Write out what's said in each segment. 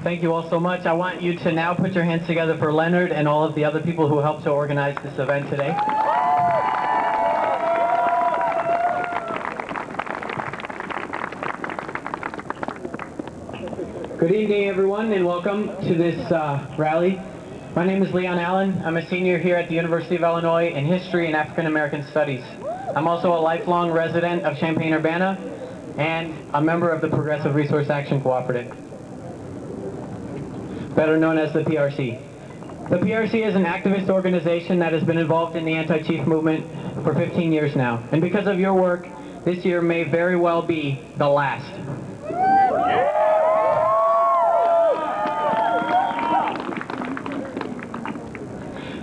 Thank you all so much. I want you to now put your hands together for Leonard and all of the other people who helped to organize this event today. Good evening, everyone, and welcome to this rally. My name is Leon Allen. I'm a senior here at the University of Illinois in History and African American Studies. I'm also a lifelong resident of Champaign-Urbana and a member of the Progressive Resource Action Cooperative, better known as the PRC. The PRC is an activist organization that has been involved in the anti-chief movement for 15 years now. And because of your work, this year may very well be the last.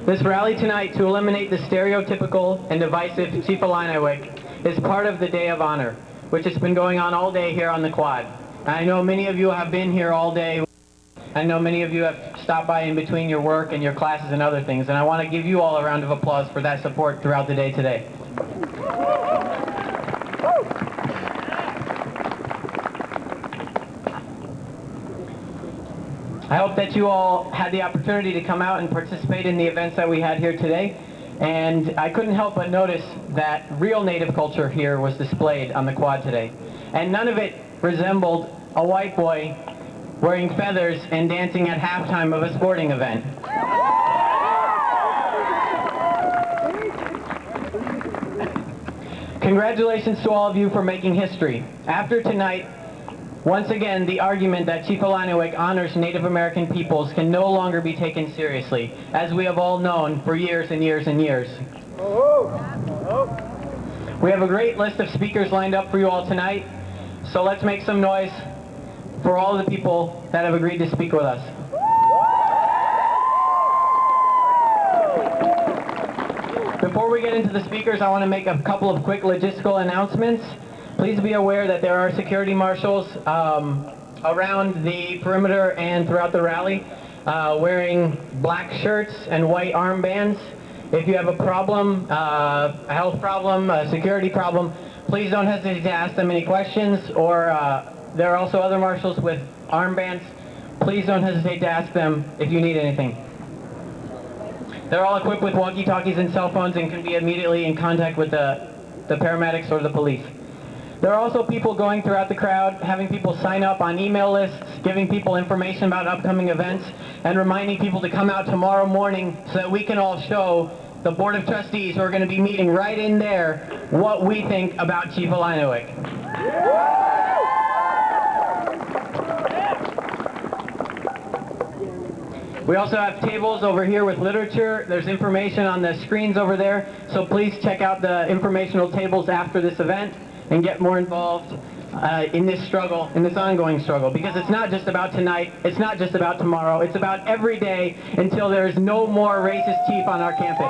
This rally tonight to eliminate the stereotypical and divisive Chief Illiniwek is part of the Day of Honor, which has been going on all day here on the quad. And I know many of you have been here all day. I know many of you have stopped by in between your work and your classes and other things, and I want to give you all a round of applause for that support throughout the day today. I hope that you all had the opportunity to come out and participate in the events that we had here today, and I couldn't help but notice that real Native culture here was displayed on the quad today, and none of it resembled a white boy wearing feathers and dancing at halftime of a sporting event. Congratulations to all of you for making history. After tonight, once again, the argument that Chief Illiniwek honors Native American peoples can no longer be taken seriously, as we have all known for years and years and years. We have a great list of speakers lined up for you all tonight, so let's make some noise for all the people that have agreed to speak with us. Before we get into the speakers, I want to make a couple of quick logistical announcements. Please be aware that there are security marshals around the perimeter and throughout the rally wearing black shirts and white armbands. If you have a problem, a health problem, a security problem, please don't hesitate to ask them any questions, or there are also other marshals with armbands. Please don't hesitate to ask them if you need anything. They're all equipped with walkie-talkies and cell phones and can be immediately in contact with the paramedics or the police. There are also people going throughout the crowd, having people sign up on email lists, giving people information about upcoming events, and reminding people to come out tomorrow morning so that we can all show the Board of Trustees, who are going to be meeting right in there, what we think about Chief Illiniwek. We also have tables over here with literature. There's information on the screens over there, so please check out the informational tables after this event and get more involved in this struggle, in this ongoing struggle, because it's not just about tonight, it's not just about tomorrow, it's about every day until there is no more racist chief on our campus.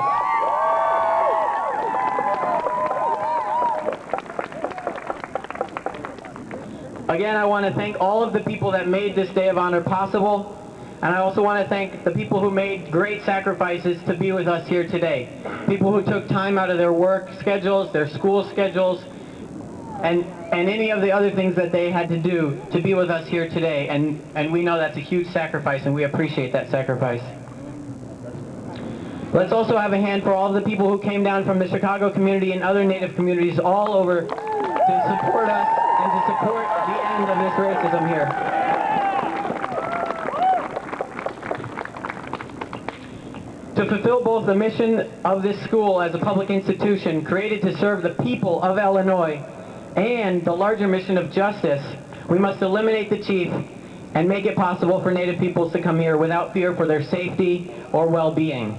Again, I want to thank all of the people that made this Day of Honor possible. And I also want to thank the people who made great sacrifices to be with us here today. People who took time out of their work schedules, their school schedules, and any of the other things that they had to do to be with us here today. And we know that's a huge sacrifice, and we appreciate that sacrifice. Let's also have a hand for all of the people who came down from the Chicago community and other Native communities all over to support us and to support the end of this racism here. To fulfill both the mission of this school as a public institution created to serve the people of Illinois and the larger mission of justice, we must eliminate the chief and make it possible for Native peoples to come here without fear for their safety or well-being.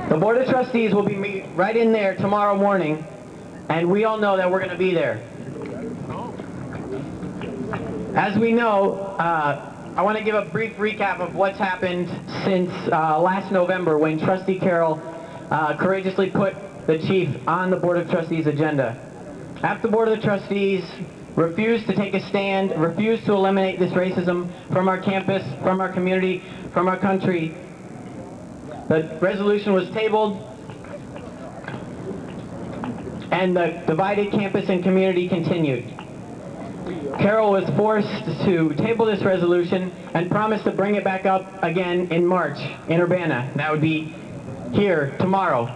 The Board of Trustees will be right in there tomorrow morning, and we all know that we're going to be there. As we know, I want to give a brief recap of what's happened since last November, when Trustee Carroll courageously put the chief on the Board of Trustees agenda. After the Board of Trustees refused to take a stand, refused to eliminate this racism from our campus, from our community, from our country, the resolution was tabled, and the divided campus and community continued. Carol was forced to table this resolution and promised to bring it back up again in March in Urbana. That would be here tomorrow.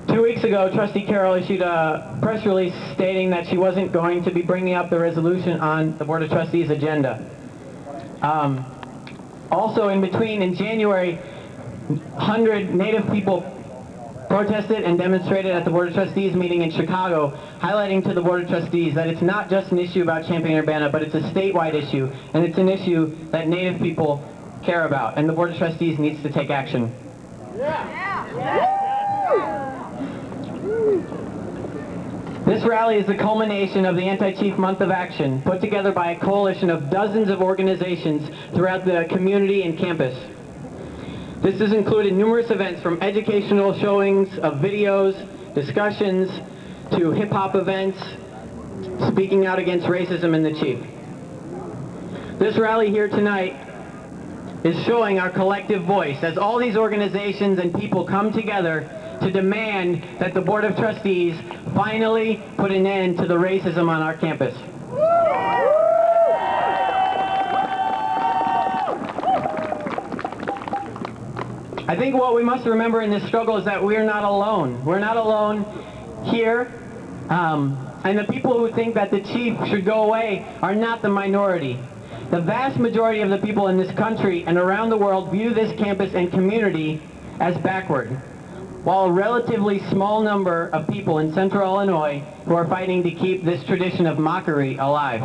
2 weeks ago, Trustee Carroll issued a press release stating that she wasn't going to be bringing up the resolution on the Board of Trustees' agenda. Also, in between, in January, 100 Native people protested and demonstrated at the Board of Trustees meeting in Chicago, highlighting to the Board of Trustees that it's not just an issue about Champaign-Urbana, but it's a statewide issue, and it's an issue that Native people care about, and the Board of Trustees needs to take action. This rally is the culmination of the Anti-Chief Month of Action, put together by a coalition of dozens of organizations throughout the community and campus. This has included numerous events from educational showings of videos, discussions, to hip-hop events, speaking out against racism in the Chief. This rally here tonight is showing our collective voice as all these organizations and people come together to demand that the Board of Trustees finally put an end to the racism on our campus. I think what we must remember in this struggle is that we're not alone. We're not alone here, and the people who think that the Chief should go away are not the minority. The vast majority of the people in this country and around the world view this campus and community as backward, while a relatively small number of people in Central Illinois who are fighting to keep this tradition of mockery alive.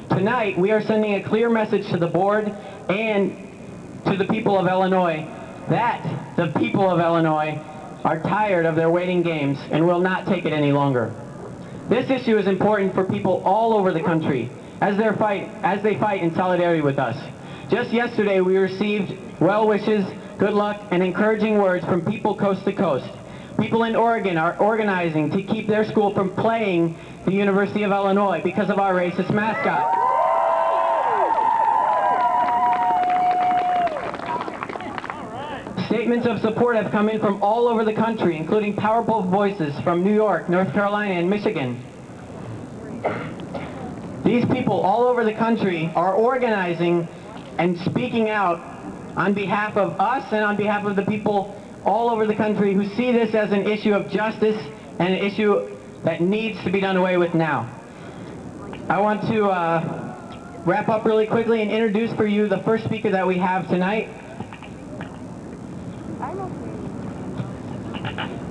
Tonight, we are sending a clear message to the board and to the people of Illinois that the people of Illinois are tired of their waiting games and will not take it any longer. This issue is important for people all over the country as they fight in solidarity with us. Just yesterday, we received well wishes, good luck, and encouraging words from people coast to coast. People in Oregon are organizing to keep their school from playing the University of Illinois because of our racist mascot. Statements of support have come in from all over the country, including powerful voices from New York, North Carolina, and Michigan. These people all over the country are organizing and speaking out on behalf of us and on behalf of the people all over the country who see this as an issue of justice and an issue that needs to be done away with now. I want to wrap up really quickly and introduce for you the first speaker that we have tonight.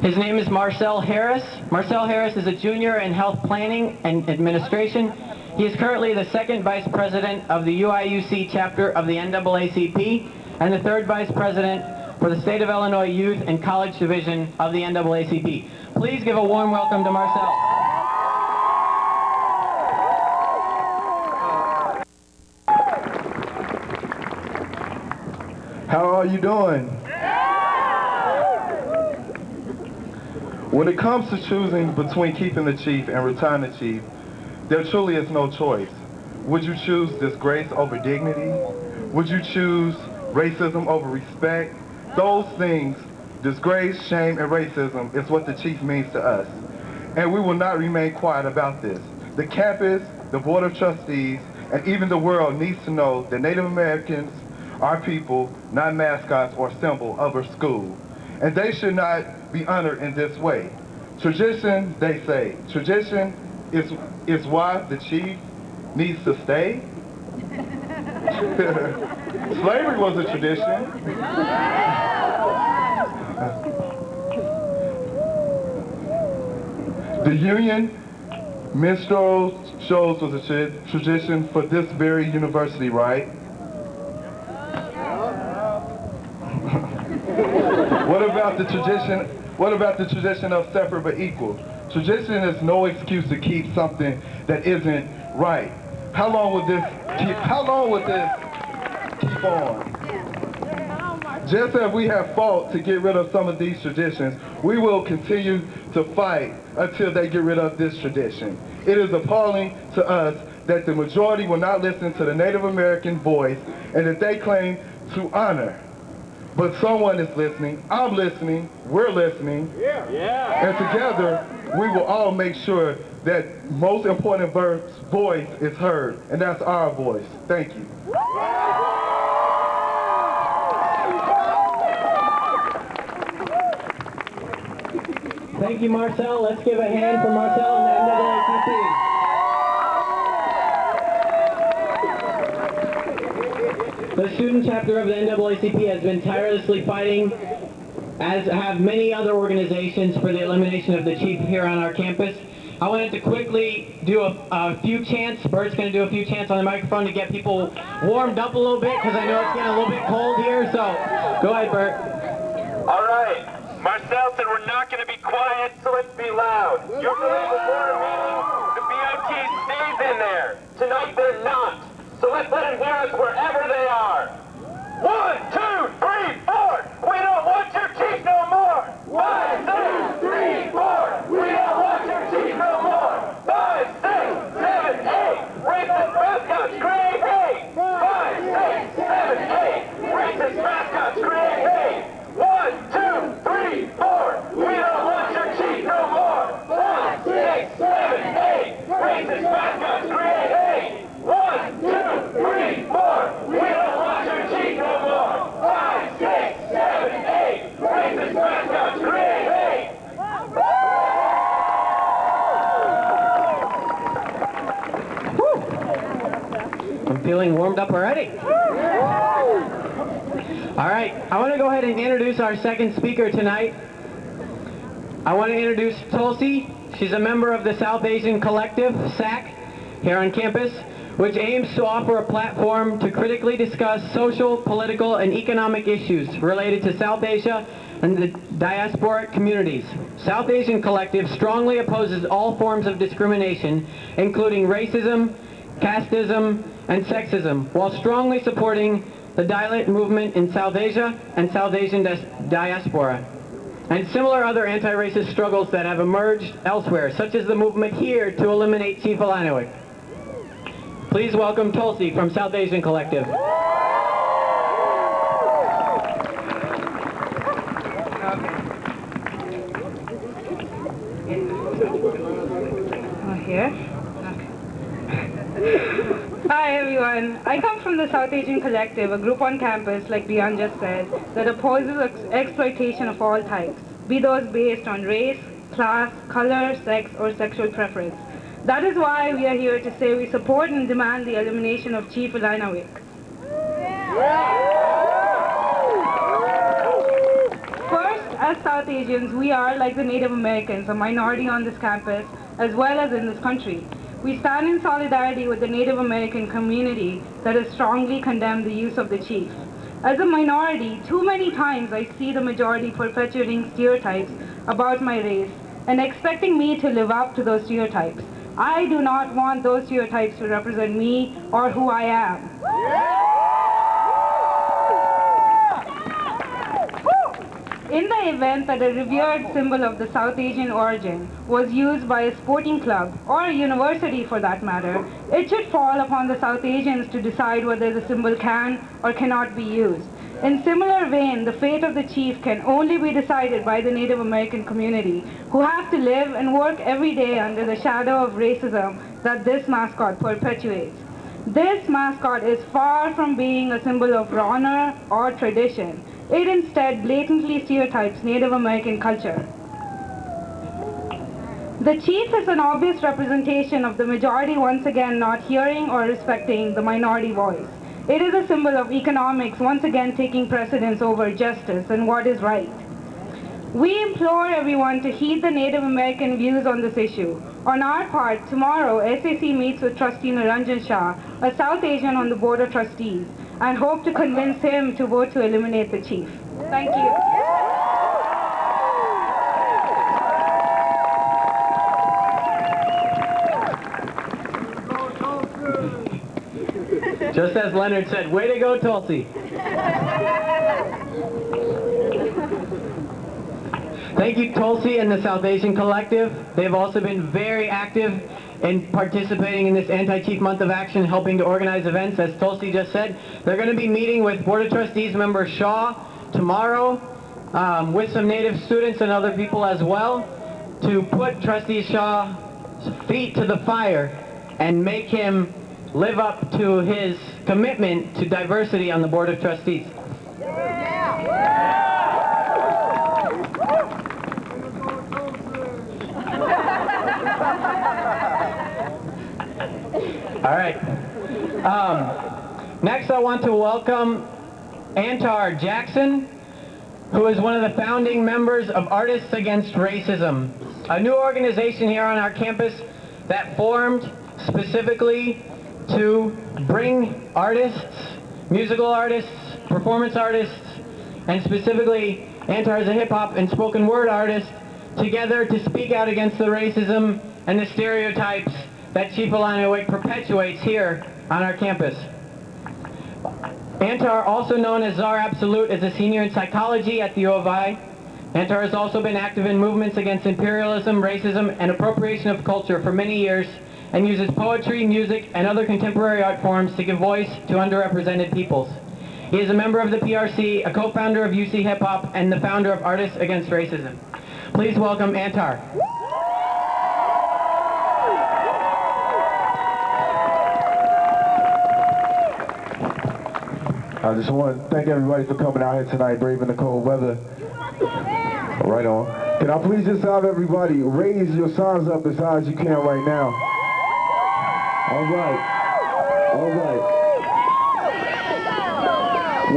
His name is Marcel Harris. Marcel Harris is a junior in health planning and administration. He is currently the second vice president of the UIUC chapter of the NAACP and the third vice president for the State of Illinois Youth and College Division of the NAACP. Please give a warm welcome to Marcel. How are you doing? When it comes to choosing between keeping the Chief and retiring the Chief, there truly is no choice. Would you choose disgrace over dignity? Would you choose racism over respect? Those things, disgrace, shame, and racism, is what the Chief means to us. And we will not remain quiet about this. The campus, the Board of Trustees, and even the world needs to know that Native Americans are people, not mascots or symbol of our school. And they should not be honored in this way. Tradition, they say, tradition is why the Chief needs to stay. Slavery was a tradition. The Union minstrel shows was a tradition for this very university, right? What about the tradition of separate but equal? Tradition is no excuse to keep something that isn't right. How long would this keep on? Just as we have fought to get rid of some of these traditions, we will continue to fight until they get rid of this tradition. It is appalling to us that the majority will not listen to the Native American voice and that they claim to honor. But someone is listening, I'm listening, we're listening, and together we will all make sure that most important voice is heard, and that's our voice. Thank you. Thank you, Marcel. Let's give a hand for Marcel and the NAACP. The student chapter of the NAACP has been tirelessly fighting, as have many other organizations, for the elimination of the chief here on our campus. I wanted to quickly do a few chants. Bert's going to do a few chants on the microphone to get people warmed up a little bit, because I know it's getting a little bit cold here, so go ahead, Bert. All right. Marcel said we're not going to be quiet, so let's be loud. You're believe before a meeting, the BOT stays in there. Tonight they're not. So let's let them hear us wherever they are. 1, 2, 3, 4. We don't want your chief no more. 5, 6, 3, 4. We don't want your chief no more. 5, 6, 7, 8. Racist mascots, create hate. 5, 6, 7, 8. Racist mascots, create hate. 1, 2, 3, 4. We don't want your chief no more. 5, 6, 7, 8. Racist mascots, create hate. 1, 2, 3, 4. We don't want your chief no more. 5, 6, 7, 8. Racist mascots, create hate. I'm feeling warmed up already. All right, I want to go ahead and introduce our second speaker tonight. I want to introduce Tulsi. She's a member of the South Asian Collective, SAC, here on campus, which aims to offer a platform to critically discuss social, political, and economic issues related to South Asia and the diasporic communities. South Asian Collective strongly opposes all forms of discrimination, including racism, casteism, and sexism, while strongly supporting the Dalit movement in South Asia and South Asian diaspora, and similar other anti-racist struggles that have emerged elsewhere, such as the movement here to eliminate Chief Illiniwek. Please welcome Tulsi from South Asian Collective. Here? Okay. Hi everyone. I come from the South Asian Collective, a group on campus, like Dion just said, that opposes exploitation of all types, be those based on race, class, color, sex, or sexual preference. That is why we are here to say we support and demand the elimination of Chief Illiniwek. First, as South Asians, we are, like the Native Americans, a minority on this campus, as well as in this country. We stand in solidarity with the Native American community that has strongly condemned the use of the chief. As a minority, too many times I see the majority perpetuating stereotypes about my race and expecting me to live up to those stereotypes. I do not want those stereotypes to represent me or who I am. In the event that a revered symbol of the South Asian origin was used by a sporting club, or a university for that matter, it should fall upon the South Asians to decide whether the symbol can or cannot be used. In similar vein, the fate of the chief can only be decided by the Native American community, who have to live and work every day under the shadow of racism that this mascot perpetuates. This mascot is far from being a symbol of honor or tradition. It instead blatantly stereotypes Native American culture. The chief is an obvious representation of the majority once again not hearing or respecting the minority voice. It is a symbol of economics once again taking precedence over justice and what is right. We implore everyone to heed the Native American views on this issue. On our part, tomorrow, SAC meets with Trustee Niranjan Shah, a South Asian on the Board of Trustees, and hope to convince him to vote to eliminate the chief. Thank you. Just as Leonard said, way to go, Tulsi. Thank you, Tulsi and the South Asian Collective. They've also been very active in participating in this Anti-Chief Month of Action, helping to organize events. As Tulsi just said, they're going to be meeting with Board of Trustees member Shaw tomorrow with some Native students and other people as well to put Trustee Shaw's feet to the fire and make him live up to his commitment to diversity on the Board of Trustees. All right. Next, I want to welcome Antar Jackson, who is one of the founding members of Artists Against Racism, a new organization here on our campus that formed specifically to bring artists, musical artists, performance artists, and specifically Antar is a hip-hop and spoken word artist, together to speak out against the racism and the stereotypes that Chief Illiniwek perpetuates here on our campus. Antar, also known as Czar Absolute, is a senior in psychology at the U of I. Antar has also been active in movements against imperialism, racism, and appropriation of culture for many years, and uses poetry, music, and other contemporary art forms to give voice to underrepresented peoples. He is a member of the PRC, a co-founder of UC Hip Hop, and the founder of Artists Against Racism. Please welcome Antar. I just want to thank everybody for coming out here tonight, braving the cold weather. Right on. Can I please just have everybody raise your signs up as high as you can right now? All right. All right.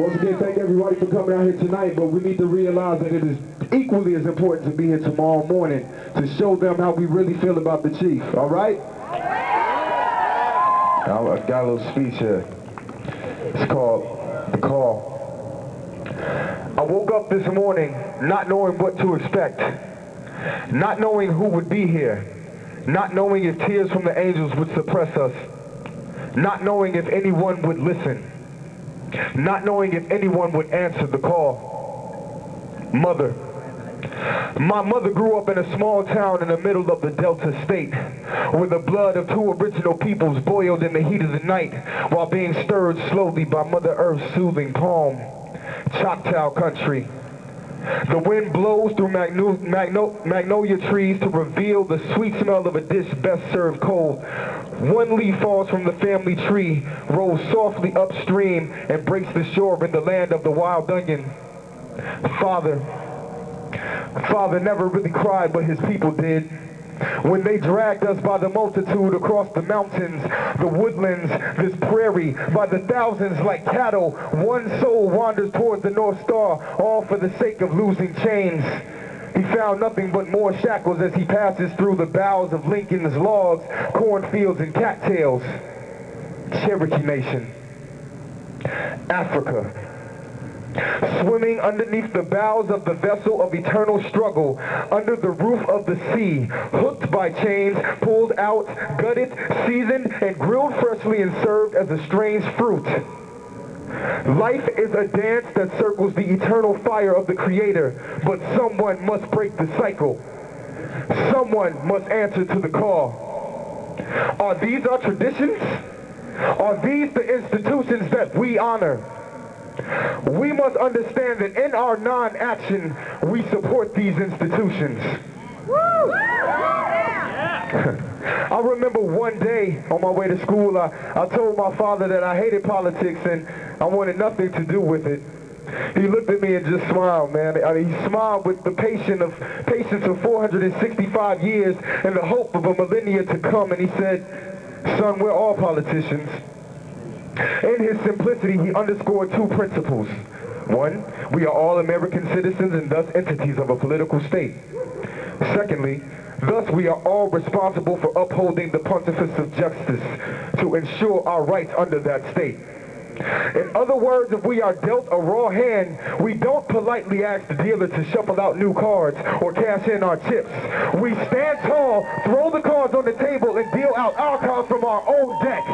Once again, thank everybody for coming out here tonight, but we need to realize that it is equally as important to be here tomorrow morning to show them how we really feel about the chief. All right? I got a little speech here. It's called The Call. I woke up this morning not knowing what to expect, not knowing who would be here, not knowing if tears from the angels would suppress us, not knowing if anyone would listen, not knowing if anyone would answer the call. Mother. My mother grew up in a small town in the middle of the Delta State, where the blood of two original peoples boiled in the heat of the night while being stirred slowly by Mother Earth's soothing palm. Choctaw country. The wind blows through magnolia trees to reveal the sweet smell of a dish best served cold. One leaf falls from the family tree, rolls softly upstream, and breaks the shore in the land of the wild onion. Father never really cried, but his people did. When they dragged us by the multitude across the mountains, the woodlands, this prairie, by the thousands like cattle, one soul wanders towards the North Star, all for the sake of losing chains. He found nothing but more shackles as he passes through the boughs of Lincoln's logs, cornfields, and cattails. Cherokee Nation. Africa. Swimming underneath the bows of the vessel of eternal struggle, under the roof of the sea, hooked by chains, pulled out, gutted, seasoned, and grilled freshly and served as a strange fruit. Life is a dance that circles the eternal fire of the Creator, but someone must break the cycle. Someone must answer to the call. Are these our traditions? Are these the institutions that we honor? We must understand that in our non-action, we support these institutions. I remember one day on my way to school, I told my father that I hated politics and I wanted nothing to do with it. He looked at me and just smiled, man. He smiled with the patience of 465 years and the hope of a millennia to come, and he said, "Son, we're all politicians." In his simplicity, he underscored two principles. One, we are all American citizens and thus entities of a political state. Secondly, thus we are all responsible for upholding the pontifice of justice to ensure our rights under that state. In other words, if we are dealt a raw hand, we don't politely ask the dealer to shuffle out new cards or cash in our chips. We stand tall, throw the cards on the table, and deal out our cards from our own deck.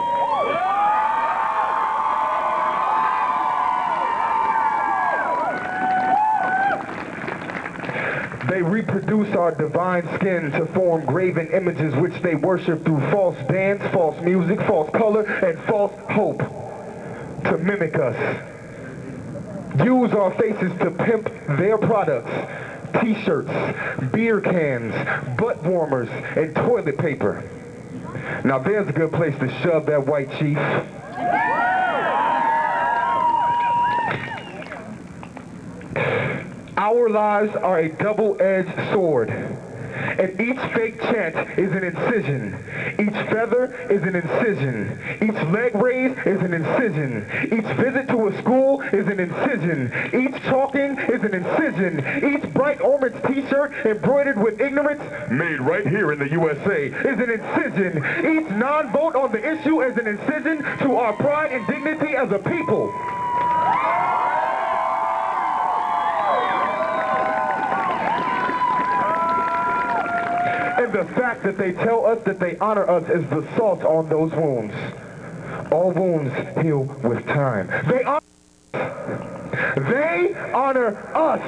They reproduce our divine skin to form graven images which they worship through false dance, false music, false color, and false hope to mimic us. use our faces to pimp their products. T-shirts, beer cans, butt warmers, and toilet paper. Now there's a good place to shove that white chief. Our lives are a double-edged sword, and each fake chant is an incision. Each feather is an incision. Each leg raise is an incision. Each visit to a school is an incision. Each talking is an incision. Each bright orange t-shirt embroidered with ignorance, made right here in the USA, is an incision. Each non-vote on the issue is an incision to our pride and dignity as a people. And the fact that they tell us that they honor us is the salt on those wounds. All wounds heal with time. They honor us.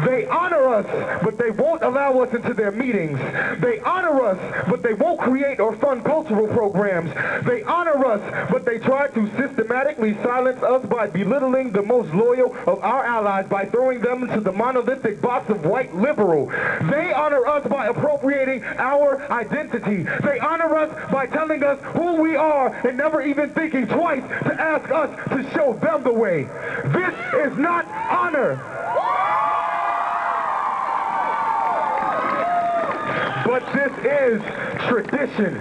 They honor us, but they won't allow us into their meetings. They honor us, but they won't create or fund cultural programs. They honor us, but they try to systematically silence us by belittling the most loyal of our allies, by throwing them into the monolithic box of white liberal. They honor us by appropriating our identity. They honor us by telling us who we are and never even thinking twice to ask us to show them the way. This is not honor. But this is tradition.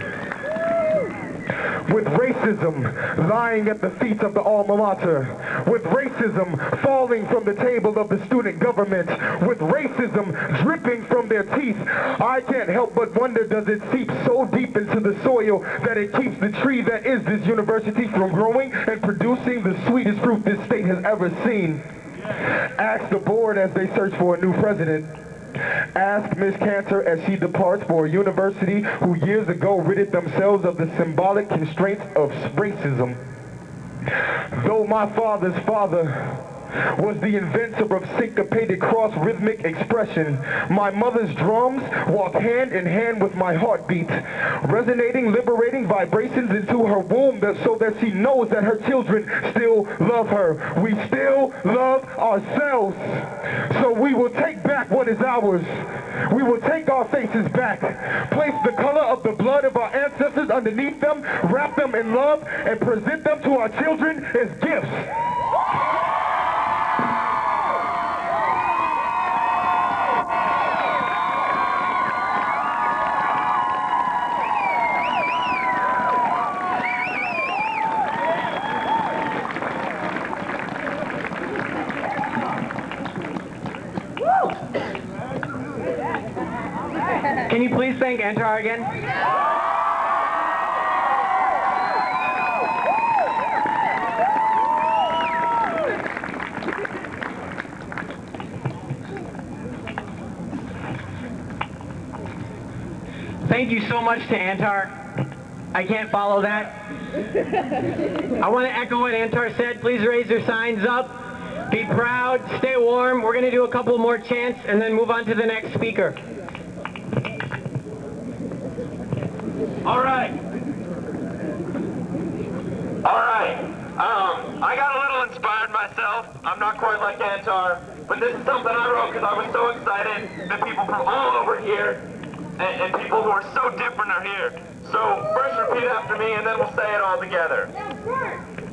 With racism lying at the feet of the alma mater, with racism falling from the table of the student government, with racism dripping from their teeth, I can't help but wonder, does it seep so deep into the soil that it keeps the tree that is this university from growing and producing the sweetest fruit this state has ever seen? Ask the board as they search for a new president. Ask Ms. Cantor as she departs for a university who years ago ridded themselves of the symbolic constraints of racism. Though my father's father was the inventor of syncopated cross-rhythmic expression, my mother's drums walk hand in hand with my heartbeat, resonating, liberating vibrations into her womb so that she knows that her children still love her. We still love ourselves. So we will take back what is ours. We will take our faces back, place the color of the blood of our ancestors underneath them, wrap them in love, and present them to our children as gifts. Can you please thank Antar again? Thank you so much to Antar. I can't follow that. I want to echo what Antar said. Please raise your signs up. Be proud. Stay warm. We're going to do a couple more chants and then move on to the next speaker. All right. I got a little inspired myself. I'm not quite like Antar, but this is something I wrote because I was so excited that people from all over here and people who are so different are here. So first repeat after me and then we'll say it all together.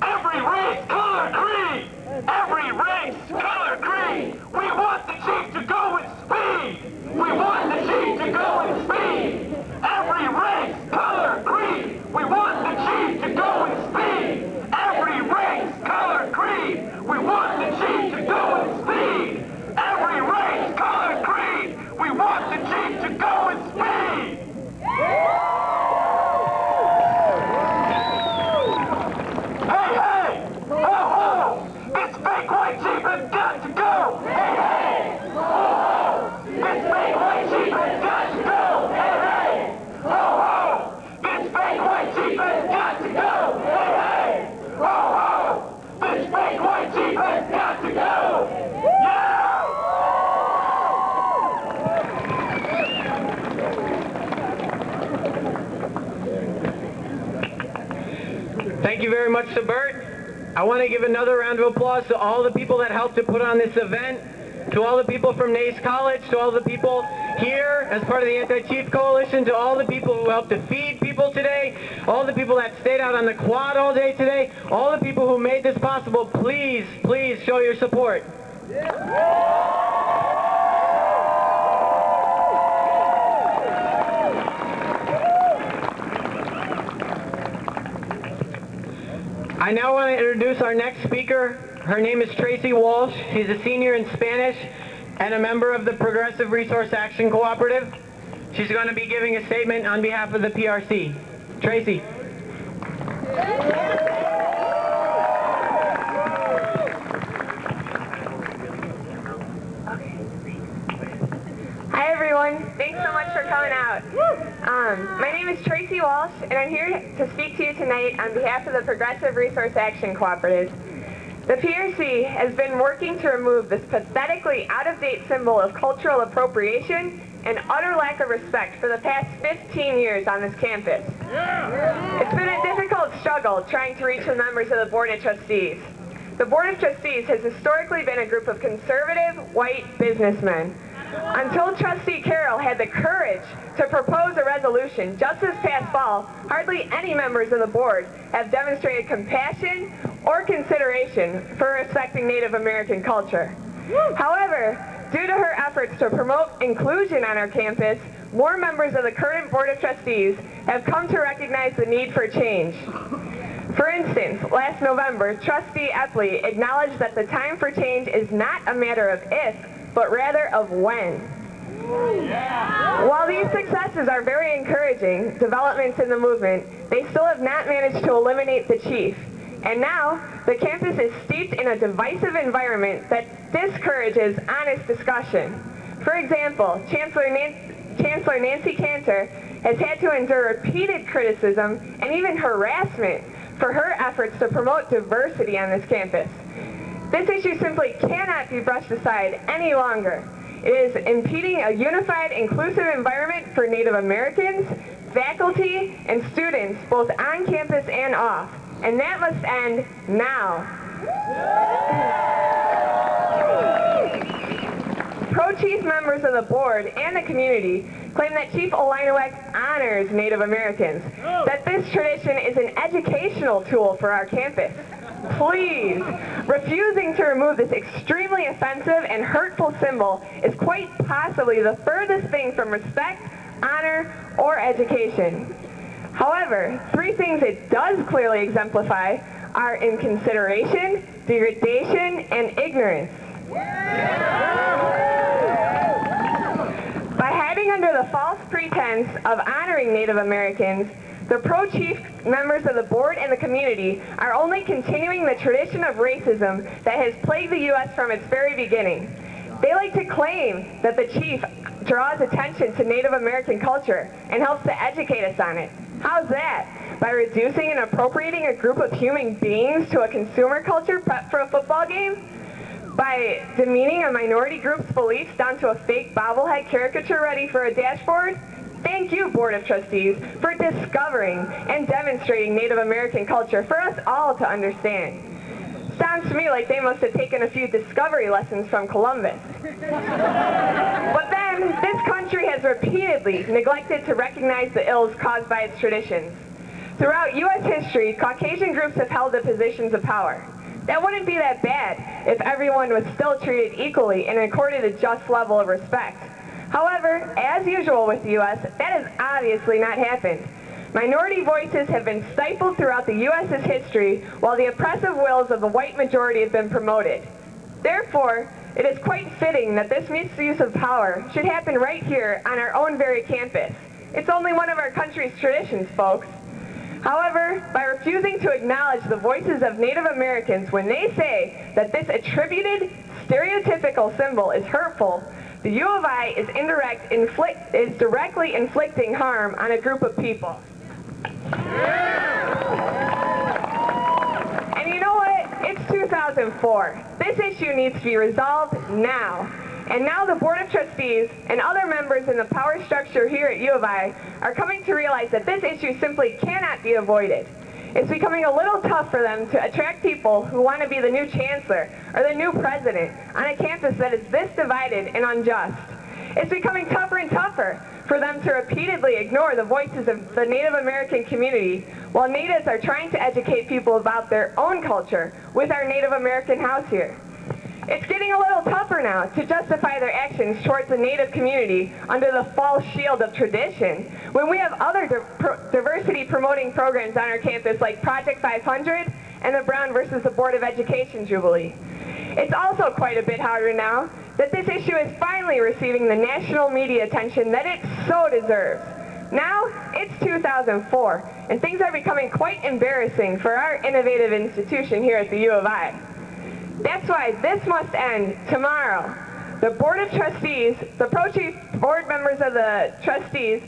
Every race, color, creed! Every race, color, creed! We want the chief to go with speed! We want the chief to go with speed! Every race, color, creed! We want the chief to go with speed! Every race, color, creed! We want the chief to go with speed! Every race, color, creed! We want the chief to go with speed! Hey, hey! Ho, ho! This fake white chief has got to go! Hey, hey! Ho, ho! This fake white chief has got to go! Hey, hey! Ho, ho! This fake white chief has got to go! Hey, hey! Ho, ho! This fake white chief has got to go! Yeah! Thank you very much to Bert. I want to give another round of applause to all the people that helped to put on this event, to all the people from Nace College, to all the people here as part of the Anti-Chief Coalition, to all the people who helped to feed people today, all the people that stayed out on the quad all day today, all the people who made this possible. Please, please show your support. I now want to introduce our next speaker. Her name is Tracy Walsh. She's a senior in Spanish and a member of the Progressive Resource Action Cooperative. She's going to be giving a statement on behalf of the PRC. Tracy. Hi everyone, thanks so much for coming out. My name is Tracy Walsh, and I'm here to speak to you tonight on behalf of the Progressive Resource Action Cooperative. The PRC has been working to remove this pathetically out-of-date symbol of cultural appropriation and utter lack of respect for the past 15 years on this campus. It's been a difficult struggle trying to reach the members of the Board of Trustees. The Board of Trustees has historically been a group of conservative, white businessmen. Until Trustee Carroll had the courage to propose a resolution just this past fall, hardly any members of the board have demonstrated compassion or consideration for respecting Native American culture. However, due to her efforts to promote inclusion on our campus, more members of the current Board of Trustees have come to recognize the need for change. For instance, last November, Trustee Epley acknowledged that the time for change is not a matter of if, but rather of when. While these successes are very encouraging developments in the movement, they still have not managed to eliminate the chief. And now, the campus is steeped in a divisive environment that discourages honest discussion. For example, Chancellor Nancy Cantor has had to endure repeated criticism and even harassment for her efforts to promote diversity on this campus. This issue simply cannot be brushed aside any longer. It is impeding a unified, inclusive environment for Native Americans, faculty, and students both on campus and off. And that must end now. Pro-Chief members of the board and the community claim that Chief Illiniwek honors Native Americans, that this tradition is an educational tool for our campus. Please, refusing to remove this extremely offensive and hurtful symbol is quite possibly the furthest thing from respect, honor, or education. However, three things it does clearly exemplify are inconsideration, degradation, and ignorance. By hiding under the false pretense of honoring Native Americans, the pro-chief members of the board and the community are only continuing the tradition of racism that has plagued the U.S. from its very beginning. They like to claim that the chief draws attention to Native American culture and helps to educate us on it. How's that? By reducing and appropriating a group of human beings to a consumer culture prep for a football game? By demeaning a minority group's beliefs down to a fake bobblehead caricature ready for a dashboard? Thank you, Board of Trustees, for discovering and demonstrating Native American culture for us all to understand. Sounds to me like they must have taken a few discovery lessons from Columbus. But then, this country has repeatedly neglected to recognize the ills caused by its traditions. Throughout U.S. history, Caucasian groups have held the positions of power. That wouldn't be that bad if everyone was still treated equally and accorded a just level of respect. However, as usual with the U.S., that has obviously not happened. Minority voices have been stifled throughout the U.S.'s history, while the oppressive wills of the white majority have been promoted. Therefore, it is quite fitting that this misuse of power should happen right here on our own very campus. It's only one of our country's traditions, folks. However, by refusing to acknowledge the voices of Native Americans when they say that this attributed, stereotypical symbol is hurtful, the U of I is directly inflicting harm on a group of people. And you know what? It's 2004. This issue needs to be resolved now. And now the Board of Trustees and other members in the power structure here at U of I are coming to realize that this issue simply cannot be avoided. It's becoming a little tough for them to attract people who want to be the new chancellor or the new president on a campus that is this divided and unjust. It's becoming tougher and tougher for them to repeatedly ignore the voices of the Native American community while natives are trying to educate people about their own culture with our Native American house here. It's getting a little tougher now to justify their actions towards the Native community under the false shield of tradition when we have other diversity-promoting programs on our campus like Project 500 and the Brown versus the Board of Education Jubilee. It's also quite a bit harder now that this issue is finally receiving the national media attention that it so deserves. Now, it's 2004, and things are becoming quite embarrassing for our innovative institution here at the U of I. That's why this must end tomorrow. The Board of Trustees, the pro-chief board members of the trustees,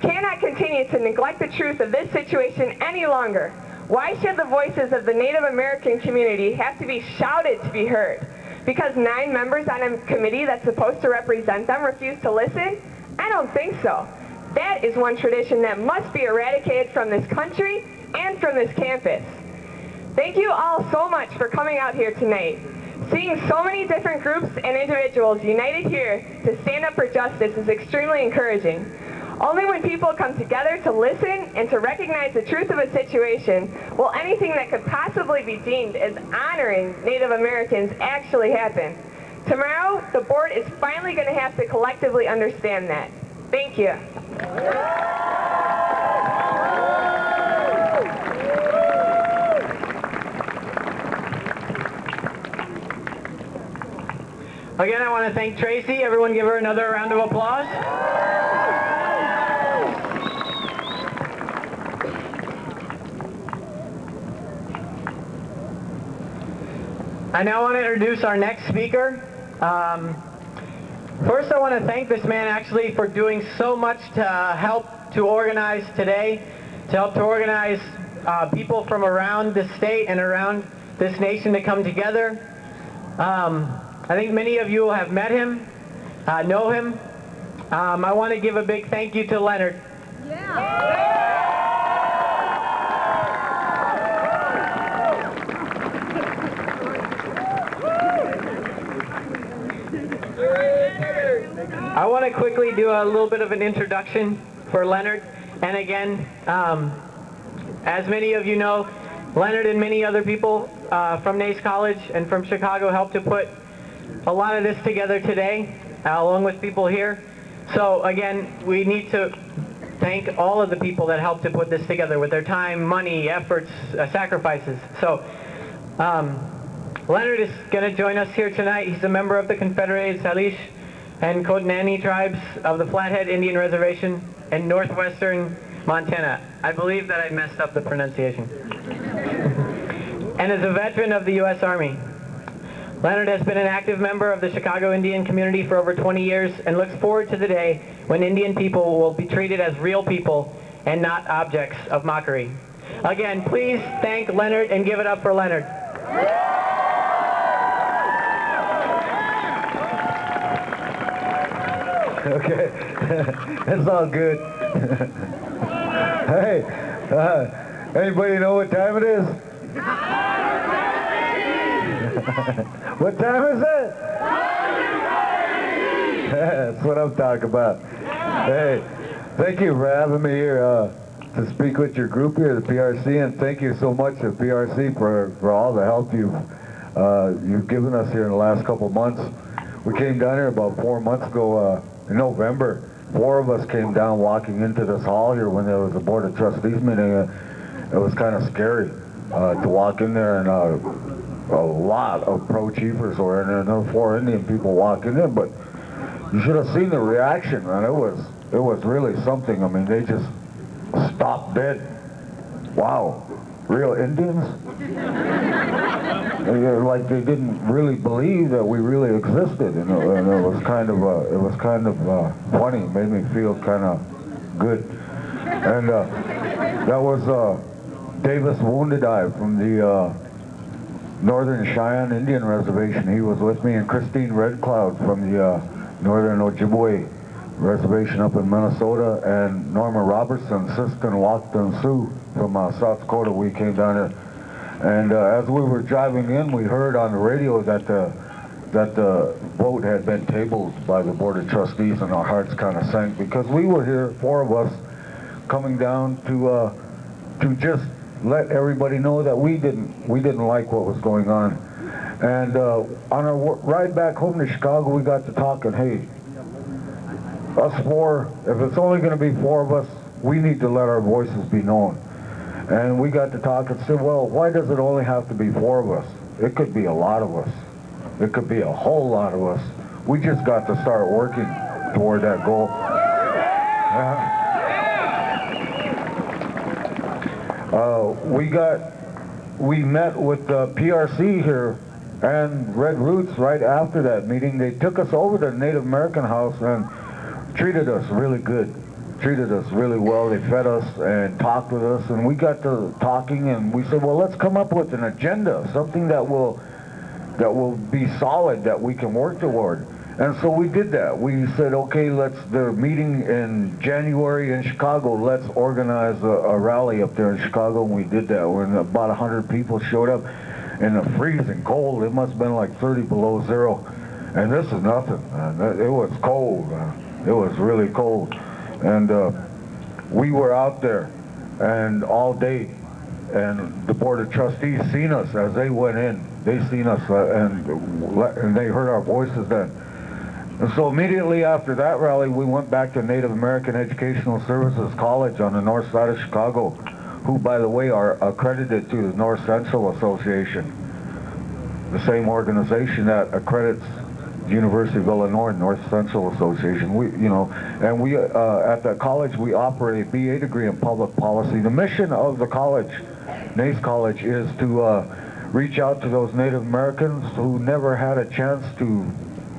cannot continue to neglect the truth of this situation any longer. Why should the voices of the Native American community have to be shouted to be heard? Because 9 members on a committee that's supposed to represent them refuse to listen? I don't think so. That is one tradition that must be eradicated from this country and from this campus. Thank you all so much for coming out here tonight. Seeing so many different groups and individuals united here to stand up for justice is extremely encouraging. Only when people come together to listen and to recognize the truth of a situation will anything that could possibly be deemed as honoring Native Americans actually happen. Tomorrow, the board is finally going to have to collectively understand that. Thank you. Again, I want to thank Tracy. Everyone give her another round of applause. I now want to introduce our next speaker. First, I want to thank this man actually for doing so much to help to organize today, to help to organize people from around the state and around this nation to come together. I think many of you have met him, know him. I want to give a big thank you to Leonard. I want to quickly do a little bit of an introduction for Leonard. And again, as many of you know, Leonard and many other people from Nace College and from Chicago helped to put a lot of this together today, along with people here. So again, we need to thank all of the people that helped to put this together with their time, money, efforts, sacrifices. So Leonard is going to join us here tonight. He's a member of the Confederated Salish and Kootenai tribes of the Flathead Indian Reservation in northwestern Montana. I believe that I messed up the pronunciation. And is a veteran of the U.S. Army. Leonard has been an active member of the Chicago Indian community for over 20 years and looks forward to the day when Indian people will be treated as real people and not objects of mockery. Again, please thank Leonard and give it up for Leonard. Okay, that's all good. Hey, anybody know what time it is? What time is it? That's what I'm talking about. Hey, thank you for having me here to speak with your group here, the PRC, and thank you so much to PRC for all the help you've given us here in the last couple months. We came down here about 4 months ago in November. 4 of us came down walking into this hall here when there was a Board of Trustees meeting. It was kind of scary to walk in there and a lot of pro-chiefers were in there, and there were 4 Indian people walking in, but you should have seen the reaction, man. It was really something. I mean, they just stopped dead. Wow, real Indians? Like they didn't really believe that we really existed, and it was kind of funny. It made me feel kind of good. And that was Davis Wounded Eye from the Northern Cheyenne Indian Reservation. He was with me, and Christine Red Cloud from the Northern Ojibwe reservation up in Minnesota, and Norma Robertson, Sister Watson Sioux from South Dakota. We came down here, and as we were driving in, we heard on the radio that the vote had been tabled by the Board of Trustees, and our hearts kind of sank, because we were here, 4 of us, coming down to just let everybody know that we didn't like what was going on. And on our ride back home to Chicago, we got to talking, hey, us 4, if it's only going to be 4 of us, we need to let our voices be known. And we got to talk and said, well, why does it only have to be 4 of us? It could be a lot of us. It could be a whole lot of us. We just got to start working toward that goal. We met with PRC here and Red Roots right after that meeting. They took us over to the Native American house and treated us really good. Treated us really well. They fed us and talked with us, and we got to talking, and we said, well, let's come up with an agenda, something that will be solid, that we can work toward. And so we did that. We said, okay, the meeting in January in Chicago, let's organize a rally up there in Chicago, and we did that. When about 100 people showed up in the freezing cold. It must have been like 30 below zero. And this is nothing, man. It was cold, man. It was really cold. And we were out there and all day, and the Board of Trustees seen us as they went in. They seen us and they heard our voices then. And so immediately after that rally, we went back to Native American Educational Services College on the north side of Chicago, who, by the way, are accredited to the North Central Association, the same organization that accredits University of Illinois North Central Association. We at the college, we operate a BA degree in public policy. The mission of the college, NACE College, is to reach out to those Native Americans who never had a chance to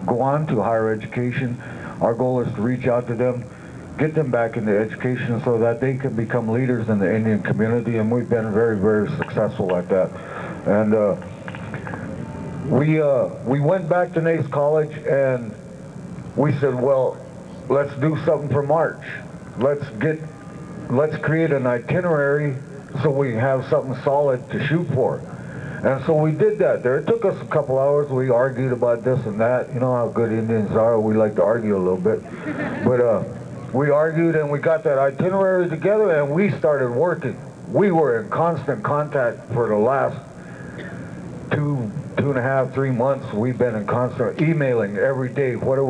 go on to higher education. Our goal is to reach out to them, get them back into education so that they can become leaders in the Indian community, and we've been very, very successful at that. And we went back to NACE College and we said, well, let's do something for March. Let's create an itinerary so we have something solid to shoot for. And so we did that there. It took us a couple hours. We argued about this and that. You know how good Indians are. We like to argue a little bit. But we argued and we got that itinerary together and we started working. We were in constant contact for the last 2.5, 3 months. We've been in constant emailing every day. What do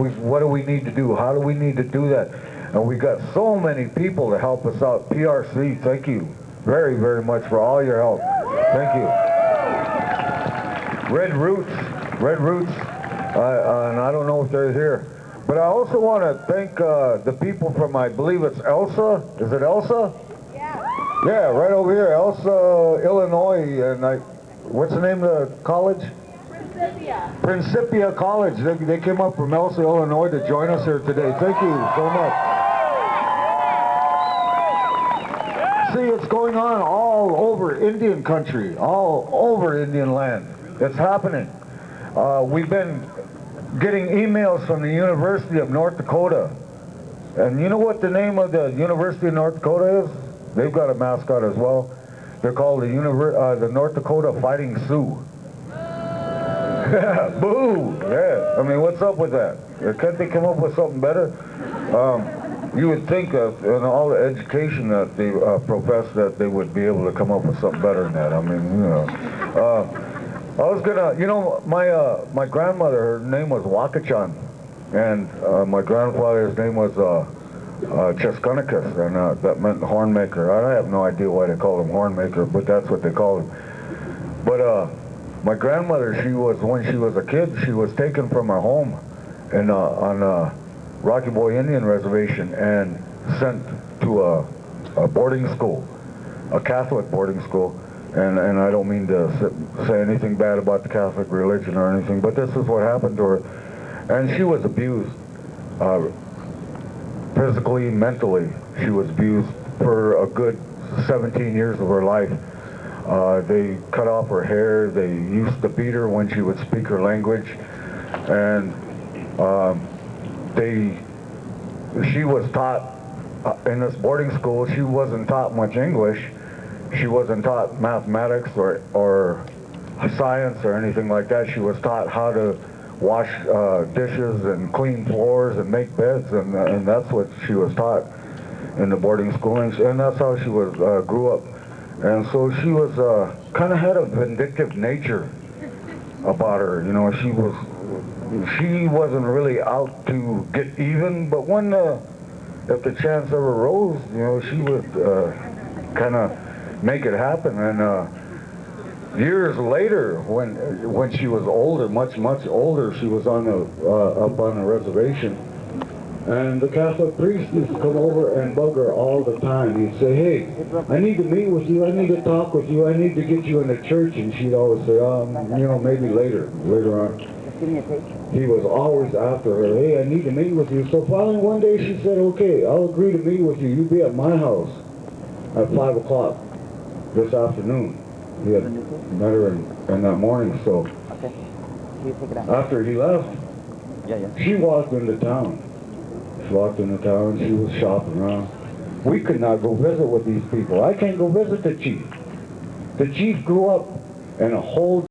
we need to do? How do we need to do that? And we got so many people to help us out. PRC, thank you very, very much for all your help. Thank you. Red Roots, and I don't know if they're here, but I also want to thank the people from, I believe it's Elsa. Is it Elsa? Yeah. Yeah, right over here, Elsa, Illinois, and what's the name of the college? Principia College. They came up from Elsa, Illinois to join us here today. Thank you so much. See, it's going on all over Indian country, all over Indian land. It's happening. We've been getting emails from the University of North Dakota. And you know what the name of the University of North Dakota is? They've got a mascot as well. They're called the North Dakota Fighting Sioux. Yeah, boo! Yeah, I mean, what's up with that? Can't they come up with something better? You would think that in all the education that they profess that they would be able to come up with something better than that. I mean, you know. I was gonna, you know, my grandmother, her name was Wakachan, and my grandfather's name was Cheskunikis, and that meant horn maker. I have no idea why they called him horn maker, but that's what they called him. But my grandmother, when she was a kid, she was taken from her home on Rocky Boy Indian Reservation and sent to a boarding school, a Catholic boarding school. And I don't mean to say anything bad about the Catholic religion or anything, but this is what happened to her. And she was abused, physically, mentally. She was abused for a good 17 years of her life. They cut off her hair. They used to beat her when she would speak her language. And they she was taught in this boarding school, she wasn't taught much English. She wasn't taught mathematics or science or anything like that. She was taught how to wash dishes and clean floors and make beds, and that's what she was taught in the boarding school, and that's how she was grew up. And so she was kind of had a vindictive nature about her. You know, she wasn't really out to get even, but when if the chance ever rose, you know, she would kind of make it happen. And years later, when she was older, much older, she was on up on a reservation, and the Catholic priest used to come over and bug her all the time. He'd say, "Hey, I need to meet with you. I need to talk with you. I need to get you in the church." And she'd always say, you know, maybe later on. He was always after her. "Hey, I need to meet with you." So finally one day she said, "Okay, I'll agree to meet with you. You be at my house at 5 o'clock this afternoon." He had met her in that morning. So after he left, she walked into town. She walked into town. She was shopping around. We could not go visit with these people. I can't go visit the chief. The chief grew up in a whole